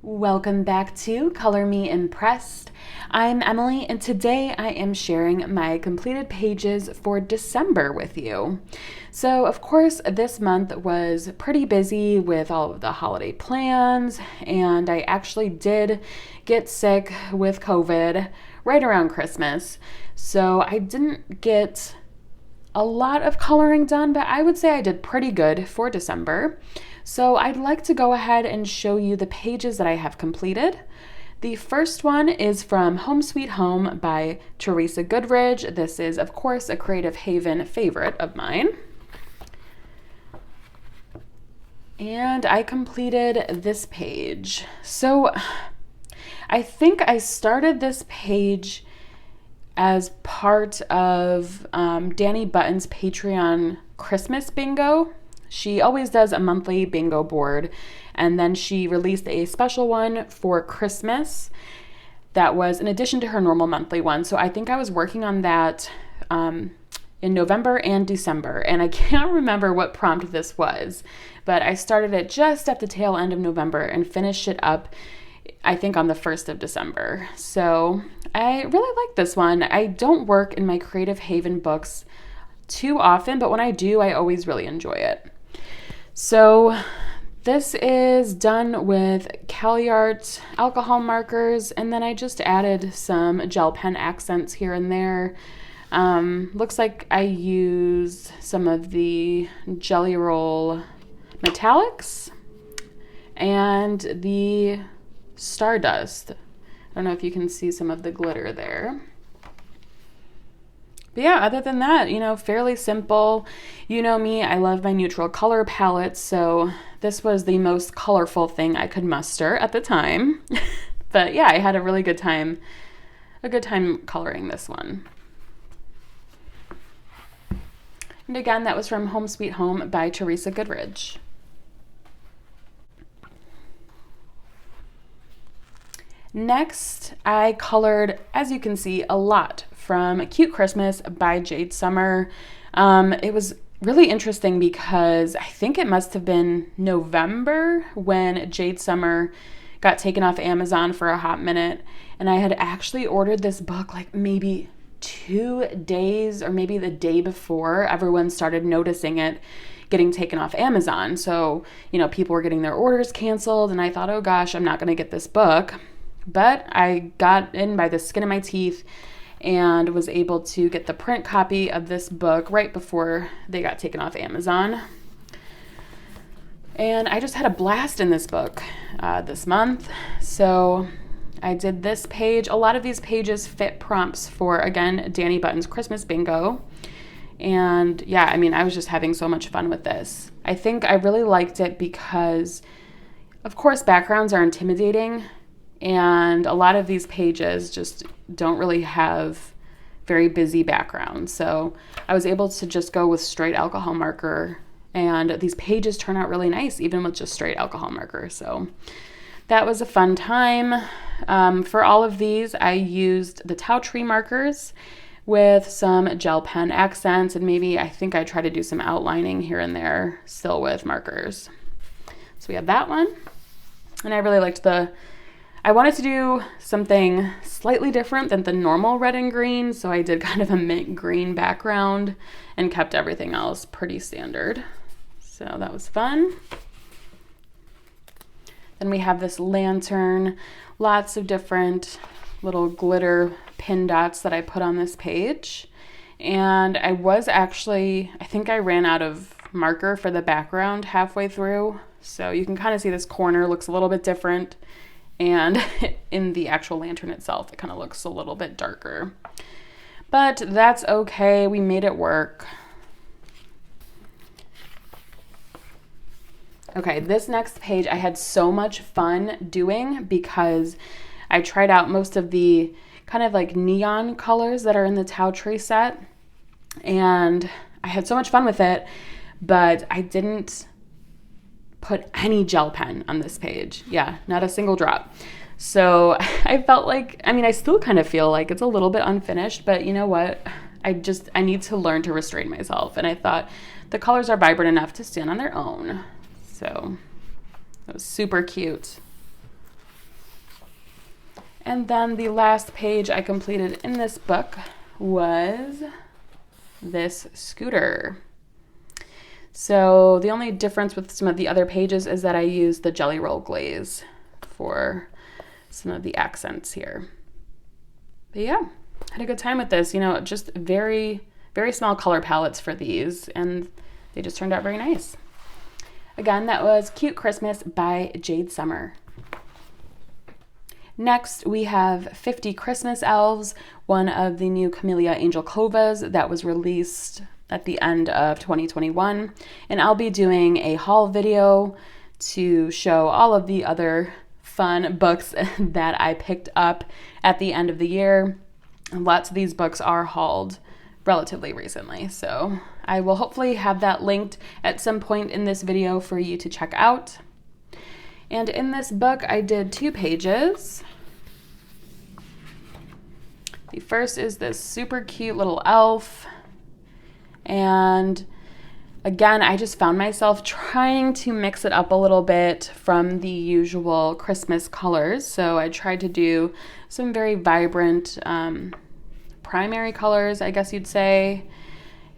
Welcome back to Color Me Impressed. I'm Emily, and today I am sharing my completed pages for December with you. So, of course, this month was pretty busy with all of the holiday plans, and I actually did get sick with COVID right around Christmas. So, I didn't get a lot of coloring done, but I would say I did pretty good for December. So I'd like to go ahead and show you the pages that I have completed. The first one is from Home Sweet Home by Teresa Goodridge. This is, of course, a Creative Haven favorite of mine. And I completed this page. So I think I started this page as part of Danny Button's Patreon Christmas bingo. She always does a monthly bingo board, and then she released a special one for Christmas that was in addition to her normal monthly one. So I think I was working on that in November and December, and I can't remember what prompt this was, but I started it just at the tail end of November and finished it up, I think, on the 1st of December. So I really like this one. I don't work in my Creative Haven books too often, but when I do, I always really enjoy it. So this is done with Kameliya alcohol markers, and then I just added some gel pen accents here and there. Looks like I used some of the Jelly Roll metallics and the Stardust. I don't know if you can see some of the glitter there. But yeah, other than that, fairly simple. You know me, I love my neutral color palette, so this was the most colorful thing I could muster at the time. But yeah, I had a really good time, coloring this one. And again, that was from Home Sweet Home by Teresa Goodridge. Next, I colored, as you can see, a lot from Cute Christmas by Jade Summer. It was really interesting because I think it must have been November when Jade Summer got taken off Amazon for a hot minute, and I had actually ordered this book like maybe 2 days or maybe the day before everyone started noticing it getting taken off Amazon. So, people were getting their orders canceled, and I thought, oh gosh, I'm not going to get this book. But I got in by the skin of my teeth and was able to get the print copy of this book right before they got taken off Amazon. And I just had a blast in this book this month. So I did this page. A lot of these pages fit prompts for, again, Danny Button's Christmas bingo. And yeah, I was just having so much fun with this. I think I really liked it because, of course, backgrounds are intimidating. And a lot of these pages just don't really have very busy backgrounds. So I was able to just go with straight alcohol marker. And these pages turn out really nice, even with just straight alcohol marker. So that was a fun time. For all of these, I used the Tau Tree markers with some gel pen accents. And maybe I think I tried to do some outlining here and there still with markers. So we have that one. And I really liked I wanted to do something slightly different than the normal red and green, so I did kind of a mint green background and kept everything else pretty standard. So that was fun. Then we have this lantern, lots of different little glitter pin dots that I put on this page. And I think I ran out of marker for the background halfway through. So you can kind of see this corner looks a little bit different. And in the actual lantern itself, it kind of looks a little bit darker. But that's okay. We made it work. Okay, this next page I had so much fun doing because I tried out most of the kind of like neon colors that are in the Tau Tree set. And I had so much fun with it, but I didn't put any gel pen on this page. Yeah, not a single drop. So I felt like, I still kind of feel like it's a little bit unfinished, but you know what? I need to learn to restrain myself. And I thought the colors are vibrant enough to stand on their own. So that was super cute. And then the last page I completed in this book was this scooter. So the only difference with some of the other pages is that I used the Jelly Roll glaze for some of the accents here. But yeah, had a good time with this. You know, just very, very small color palettes for these, and they just turned out very nice. Again, that was Cute Christmas by Jade Summer. Next, we have 50 Christmas Elves, one of the new Kameliya Angelkovas that was released at the end of 2021. And I'll be doing a haul video to show all of the other fun books that I picked up at the end of the year. Lots of these books are hauled relatively recently, so I will hopefully have that linked at some point in this video for you to check out. And in this book, I did 2 pages. The first is this super cute little elf. And again, I just found myself trying to mix it up a little bit from the usual Christmas colors. So I tried to do some very vibrant primary colors, I guess you'd say.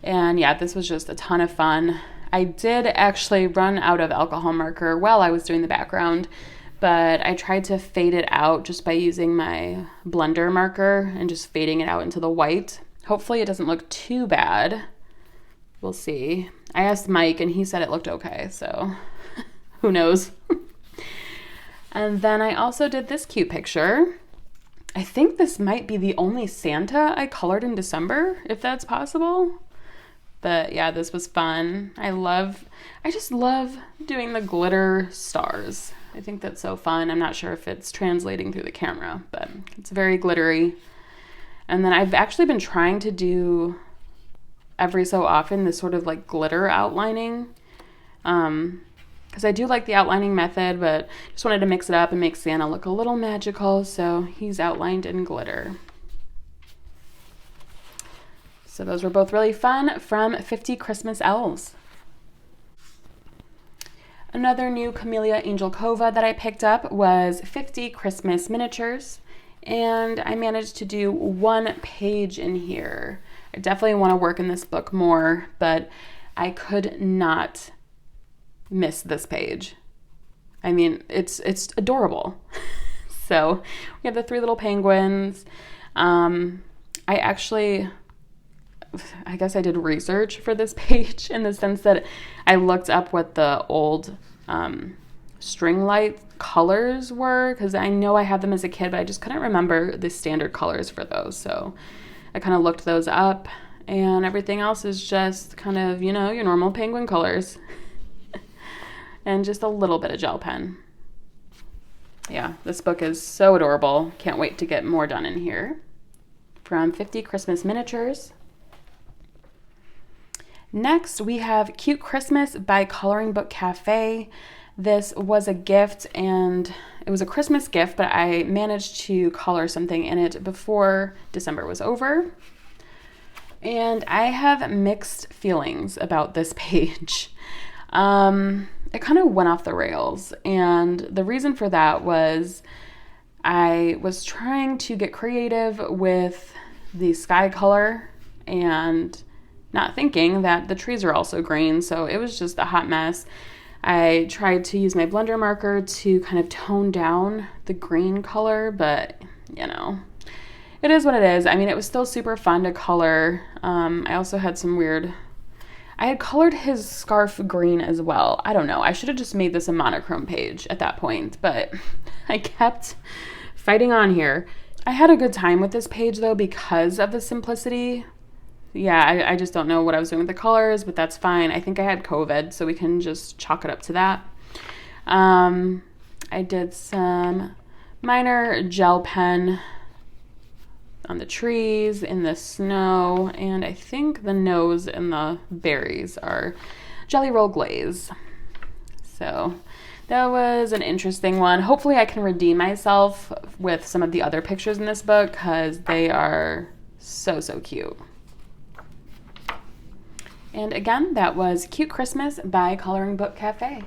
And yeah, this was just a ton of fun. I did actually run out of alcohol marker while I was doing the background, but I tried to fade it out just by using my blender marker and just fading it out into the white. Hopefully it doesn't look too bad. We'll see. I asked Mike and he said it looked okay, so who knows. And then I also did this cute picture. I think this might be the only Santa I colored in December, if that's possible. But yeah, this was fun. I just love doing the glitter stars. I think that's so fun. I'm not sure if it's translating through the camera, but it's very glittery. And then I've actually been trying to do every so often this sort of like glitter outlining. Because I do like the outlining method, but just wanted to mix it up and make Santa look a little magical. So he's outlined in glitter. So those were both really fun from 50 Christmas Elves. Another new Kameliya Angelkova that I picked up was 50 Christmas Miniatures, and I managed to do 1 page in here. I definitely want to work in this book more, but I could not miss this page. I mean, it's adorable. So we have the 3 little penguins. I guess I did research for this page in the sense that I looked up what the old string light colors were, because I know I had them as a kid, but I just couldn't remember the standard colors for those. So I kind of looked those up, and everything else is just kind of, you know, your normal penguin colors and just a little bit of gel pen. Yeah, this book is so adorable. Can't wait to get more done in here. From 50 Christmas Miniatures. Next, we have Cute Christmas by Coloring Book Cafe. This was a gift, and it was a Christmas gift, but I managed to color something in it before December was over. And I have mixed feelings about this page. It kind of went off the rails, and the reason for that was I was trying to get creative with the sky color and not thinking that the trees are also green, so it was just a hot mess. I tried to use my blender marker to kind of tone down the green color, but you know, it is what it is. I mean, it was still super fun to color. I also had I had colored his scarf green as well. I don't know. I should have just made this a monochrome page at that point, but I kept fighting on here. I had a good time with this page though because of the simplicity. Yeah, I just don't know what I was doing with the colors, but that's fine. I think I had COVID, so we can just chalk it up to that. I did some minor gel pen on the trees, in the snow, and I think the nose and the berries are Jelly Roll glaze. So that was an interesting one. Hopefully I can redeem myself with some of the other pictures in this book because they are so, so cute. And again, that was Cute Christmas by Coloring Book Cafe.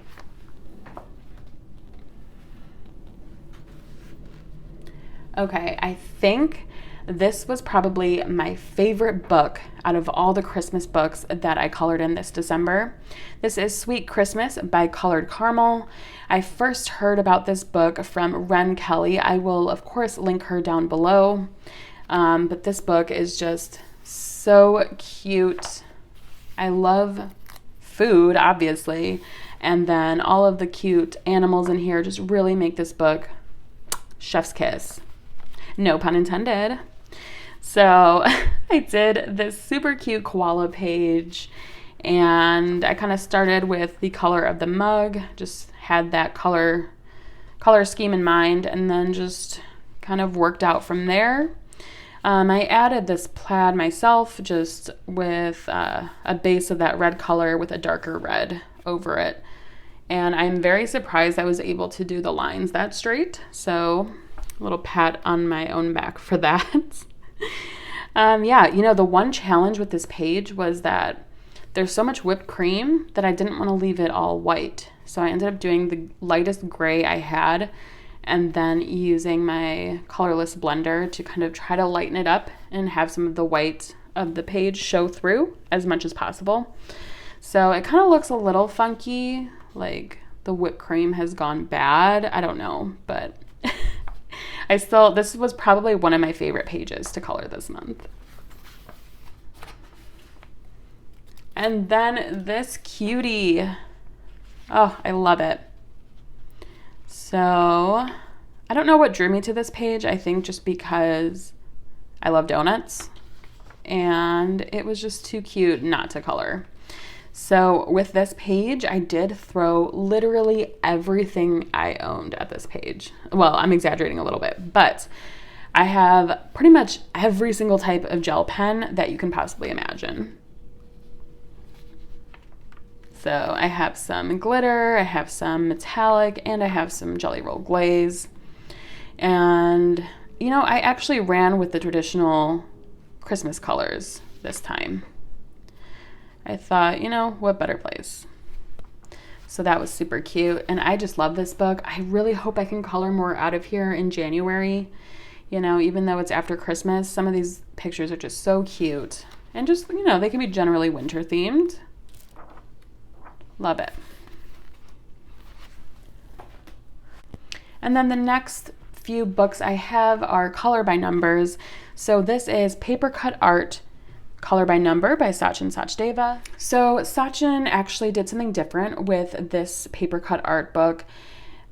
Okay, I think this was probably my favorite book out of all the Christmas books that I colored in this December. This is Sweet Christmas by Colored Caramel. I first heard about this book from Wrenn Kelly. I will, of course, link her down below. But this book is just so cute. I love food, obviously, and then all of the cute animals in here just really make this book chef's kiss. No pun intended. So I did this super cute koala page, and I kind of started with the color of the mug, just had that color scheme in mind, and then just kind of worked out from there. I added this plaid myself, just with a base of that red color with a darker red over it. And I'm very surprised I was able to do the lines that straight. So a little pat on my own back for that. Yeah, the one challenge with this page was that there's so much whipped cream that I didn't want to leave it all white. So I ended up doing the lightest gray I had, and then using my colorless blender to kind of try to lighten it up and have some of the white of the page show through as much as possible. So it kind of looks a little funky, like the whipped cream has gone bad. I don't know, but this was probably one of my favorite pages to color this month. And then this cutie. Oh, I love it. So I don't know what drew me to this page. I think just because I love donuts and it was just too cute not to color. So with this page, I did throw literally everything I owned at this page. Well, I'm exaggerating a little bit, but I have pretty much every single type of gel pen that you can possibly imagine. So I have some glitter, I have some metallic, and I have some Jelly Roll glaze. And, I actually ran with the traditional Christmas colors this time. I thought, what better place? So that was super cute. And I just love this book. I really hope I can color more out of here in January. Even though it's after Christmas, some of these pictures are just so cute. And just, they can be generally winter themed. Love it. And then the next few books I have are color by numbers. So this is Papercut Art, Color by Number by Sachin Sachdeva. So Sachin actually did something different with this Papercut Art book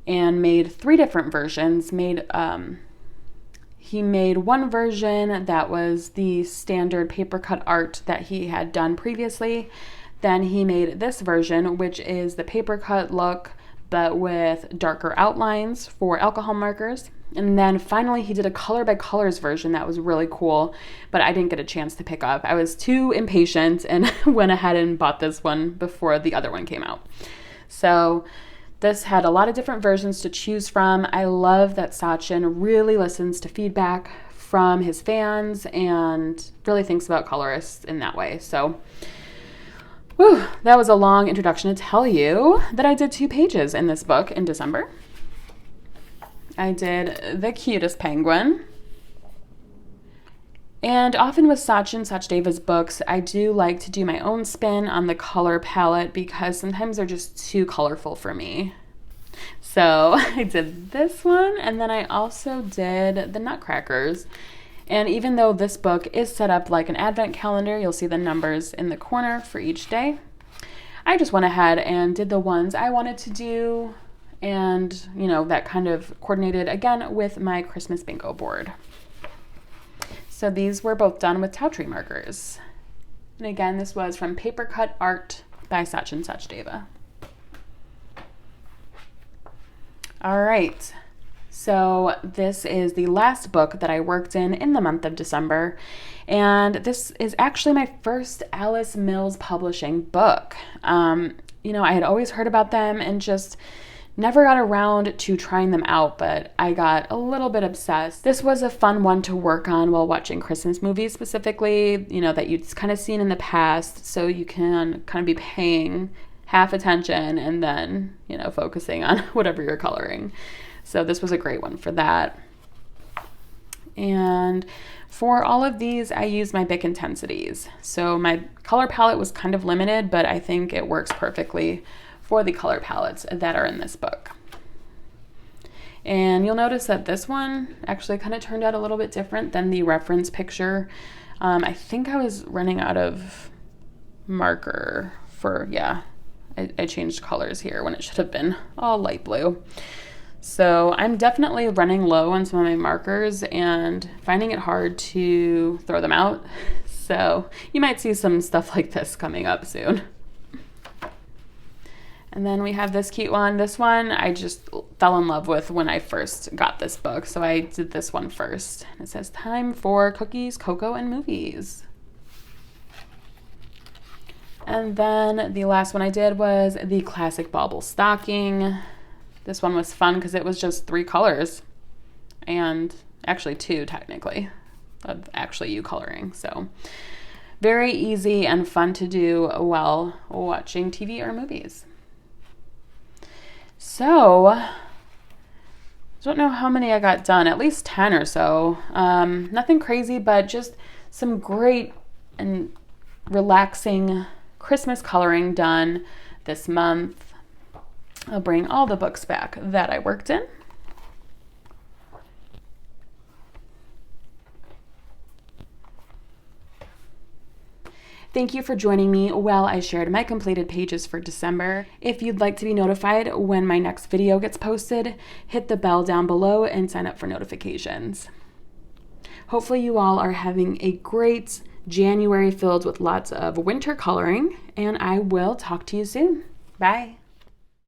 and made 3 different versions. He made one version that was the standard Papercut art that he had done previously. Then he made this version, which is the Papercut look, but with darker outlines for alcohol markers. And then finally he did a color by colors version that was really cool, but I didn't get a chance to pick up. I was too impatient and went ahead and bought this one before the other one came out. So this had a lot of different versions to choose from. I love that Sachin really listens to feedback from his fans and really thinks about colorists in that way. So whew, that was a long introduction to tell you that I did 2 pages in this book in December. I did the cutest penguin. And often with Sachin Sachdeva's books, I do like to do my own spin on the color palette because sometimes they're just too colorful for me. So I did this one, and then I also did the Nutcrackers. And even though this book is set up like an advent calendar, you'll see the numbers in the corner for each day. I just went ahead and did the ones I wanted to do, and that kind of coordinated again with my Christmas bingo board. So these were both done with Tau Tree markers. And again, this was from Papercut Art by Sachin Sachdeva. All right. So this is the last book that I worked in the month of December, and this is actually my first Alice Mills Publishing book. I had always heard about them and just never got around to trying them out, but I got a little bit obsessed. This was a fun one to work on while watching Christmas movies specifically, that you'd kind of seen in the past, so you can kind of be paying half attention and then, focusing on whatever you're coloring. So this was a great one for that. And for all of these, I use my Bic Intensities. So my color palette was kind of limited, but I think it works perfectly for the color palettes that are in this book. And you'll notice that this one actually kind of turned out a little bit different than the reference picture. I think I was running out of marker for, yeah, I changed colors here when it should have been all light blue. So I'm definitely running low on some of my markers and finding it hard to throw them out. So you might see some stuff like this coming up soon. And then we have this cute one. This one I just fell in love with when I first got this book. So I did this one first. It says, "Time for cookies, cocoa, and movies." And then the last one I did was the classic bauble stocking. This one was fun because it was just 3 colors, and actually 2 technically, of actually you coloring. So very easy and fun to do while watching TV or movies. So I don't know how many I got done, at least 10 or so. Nothing crazy, but just some great and relaxing Christmas coloring done this month. I'll bring all the books back that I worked in. Thank you for joining me while I shared my completed pages for December. If you'd like to be notified when my next video gets posted, hit the bell down below and sign up for notifications. Hopefully you all are having a great January filled with lots of winter coloring, and I will talk to you soon. Bye.